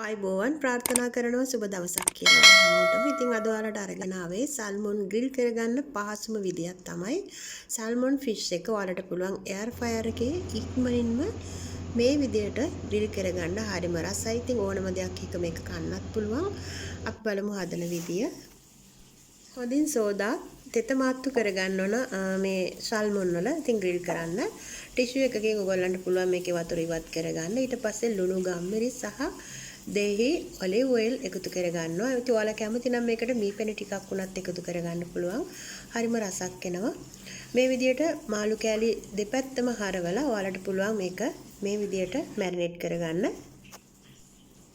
ආයිබෝවන් ප්‍රාර්ථනා කරනවා සුබ දවසක් කියලා හැමෝටම. ඉතින් අද ඔයාලට අරගෙන ආවේ සල්මොන් ග්‍රිල් කරගන්න පහසුම විදියක් තමයි සල්මොන් ෆිෂ් එක. ඔයාලට පුළුවන් එයාර් ෆයර් එකේ ඉක්මනින්ම මේ විදියට ග්‍රිල් කරගන්න. හරිම රසයි. ඉතින් ඕනම දෙයක් එක මේක කන්නත් පුළුවන්. අපි බලමු හදන විදිය. හොඳින් සෝදා තෙත මාත්තු කරගන්න ඕන මේ සල්මොන් වල. ඉතින් ග්‍රිල් කරන්න ටිෂු එකකින් ඔයගොල්ලන්ට පුළුවන් මේකේ වතුර ඉවත් කරගන්න. ඊට පස්සේ ලුණු ගම්මිරි සහ දෙහි ඔලිව් ඔයිල් එකතු කරගන්නවා. ඉතින් ඔයාලා කැමති නම් මේකට මීපැණි ටිකක් උනත් එකතු කරගන්න පුළුවන්. හරිම රසක් එනවා. මේ විදියට මාළු කෑලි දෙපැත්තම හරවලා ඔයාලට පුළුවන් මේක මේ විදියට මැරිනේට් කරගන්න.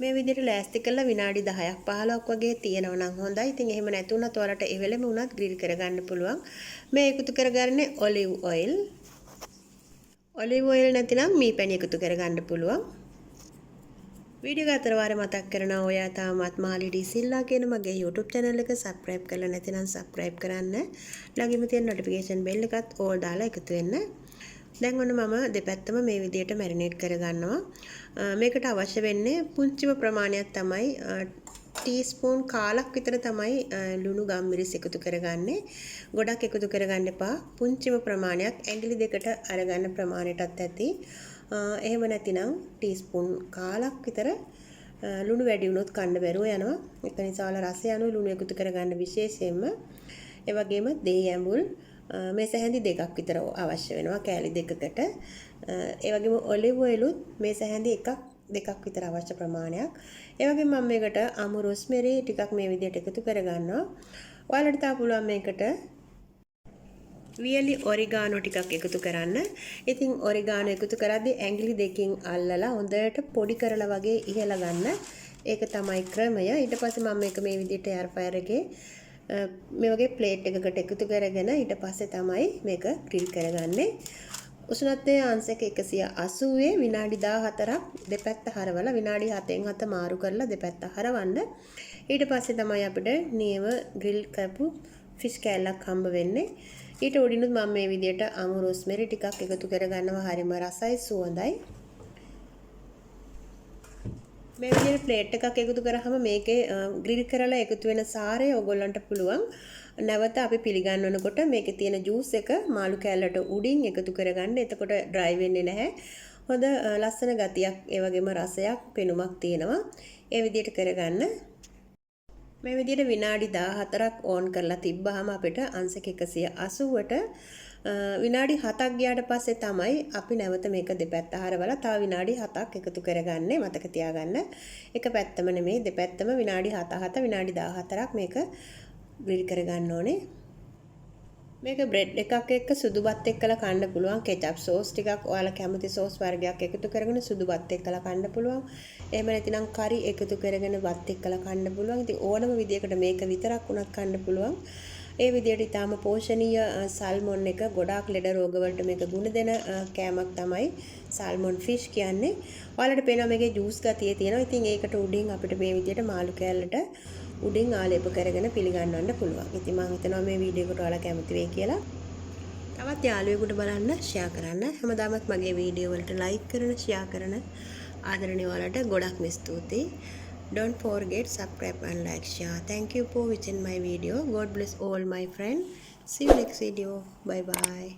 මේ විදියට ලෑස්ති කරලා විනාඩි 10ක් 15ක් වගේ තියෙනවා නම් හොඳයි. ඉතින් එහෙම නැතුණත් ඔයාලට ඒ වෙලෙම උනත් ග්‍රිල් කරගන්න පුළුවන්. මේ එකතු කරගන්නේ ඔලිව් ඔයිල්. ඔලිව් ඔයිල් නැතිනම් මීපැණි එකතු කරගන්න පුළුවන්. වීඩියෝ එක අතර වාරේ මතක් කරනවා ඔයා තාමත් මාලීඩිසිල්වා කියන මගේ YouTube channel එක subscribe කරලා නැතිනම් subscribe කරන්න. ළඟින්ම තියෙන notification bell එකත් all දාලා එකතු වෙන්න. දැන් ඔන්න මම දෙපැත්තම මේ විදියට මැරිනේට් කරගන්නවා. මේකට අවශ්‍ය වෙන්නේ පුංචිම ප්‍රමාණයක් තමයි ටීස්පූන් කාලක් විතර තමයි ලුණු ගම්මිරිස් එකතු කරගන්නේ. ගොඩක් එකතු කරගන්න එපා. පුංචිම ප්‍රමාණයක් ඇඟිලි දෙකට අරගන්න ප්‍රමාණයටත් ඇති. එහෙම නැතිනම් ටීස්පූන් කාලක් විතර ලුණු වැඩි වුණොත් කන්න බැරුව යනවා. ඒක නිසා වල රසය අනුව ලුණු එකතු කරගන්න විශේෂයෙන්ම. ඒ වගේම දෙහි ඇඹුල් මේ සැහැඳි දෙකක් විතර අවශ්‍ය වෙනවා කෑලි දෙකකට. ඒ වගේම ඔලිව් ඔයිලුත් මේ සැහැඳි දෙකක් විතර අවශ්‍ය ප්‍රමාණයක්. ඒ වගේම මම මේකට අමු රොස්මෙරි ටිකක් මේ විදිහට එකතු කරගන්නවා. ඔයාලට තා පුළුවන් මේකට වියලි ඔරිගානෝ ටිකක් එකතු කරන්න. ඉතින් ඔරිගානෝ එකතු කරද්දී ඇඟිලි දෙකකින් අල්ලලා හොඳට පොඩි කරලා වගේ ඉහලා ගන්න. ඒක තමයි ක්‍රමය. ඊට පස්සේ මම මේක මේ විදිහට එයාර් ෆයර් එකේ මේ වගේ ප්ලේට් එකකට එකතු කරගෙන ඊට පස්සේ තමයි මේක ග්‍රිල් කරගන්නේ. උෂ්ණත්වයේ අංශක 180 විනාඩි 14ක් දෙපැත්ත හරවලා විනාඩි 7න් 7 මාරු කරලා දෙපැත්ත හරවන්න. ඊට පස්සේ තමයි අපිට නියම ග්‍රිල් කරපු ෆිෂ් කෑල්ලක් හම්බ වෙන්නේ. ඊට උඩිනුත් මම මේ විදියට අමු රොස්මෙරි ටිකක් එකතු කරගන්නවා. හරිම රසයි සුවඳයි. මේ විදියට ප්ලේට් එකක් එකතු කරාම මේකේ ග්‍රිල් කරලා එකතු වෙන සාරය ඔයගොල්ලන්ට පුළුවන් නැවත අපි පිළිගන්නනකොට මේකේ තියෙන ජූස් එක මාළු කෑල්ලට උඩින් එකතු කරගන්න. එතකොට ඩ්‍රයි වෙන්නේ නැහැ. හොඳ ලස්සන ගතියක් ඒ වගේම රසයක් පෙනුමක් තියෙනවා. ඒ විදියට කරගන්න. මේ විදියට විනාඩි 14ක් ඕන් කරලා තිබ්බහම අපිට අංශක 180ට විනාඩි 7ක් ගියාට පස්සේ තමයි අපි නැවත මේක දෙපැත්ත හරවලා තව විනාඩි 7ක් එකතු කරගන්නේ. මතක තියාගන්න. එක පැත්තම නෙමෙයි දෙපැත්තම විනාඩි 7 විනාඩි 14ක් මේක ග්‍රිල් කරගන්න ඕනේ. මේක බ්‍රෙඩ් එකක් එක්ක සුදු බත් එක්කලා කන්න පුළුවන්. කෙචප් සෝස් ටිකක් ඔයාලා කැමති සෝස් වර්ගයක් එකතු කරගෙන සුදු බත් එක්කලා කන්න පුළුවන්. එහෙම නැතිනම් කරි එකතු කරගෙන බත් එක්කලා කන්න පුළුවන්. ඉතින් ඕනම විදියකට මේක විතරක් උනත් කන්න පුළුවන්. ඒ විදියට ඊටාම පෝෂණීය සල්මොන් එක ගොඩාක් ලෙඩ රෝග වලට මේක ගුණ දෙන කෑමක් තමයි සල්මොන් ෆිෂ් කියන්නේ. ඔයාලට පේනවා මේකේ ජූස් ගතිය තියෙනවා. ඉතින් ඒකට උඩින් අපිට මේ විදියට මාළු කෑල්ලට උඩින් ආලේප කරගෙන පිළිගන්නවන්න පුළුවන්. ඉතින් මම හිතනවා මේ වීඩියෝ එකට ඔයාලා කැමති වෙයි කියලා. තවත් යාළුවෙකුට බලන්න ෂෙයා කරන්න. හැමදාමත් මගේ වීඩියෝ වලට ලයික් කරන, ෂෙයා කරන ආදරණීය ඔයාලට ගොඩක්ම ස්තුතියි. Don't forget subscribe and like share. Thank you for watching my video. God bless all my friends. See you next video. Bye bye.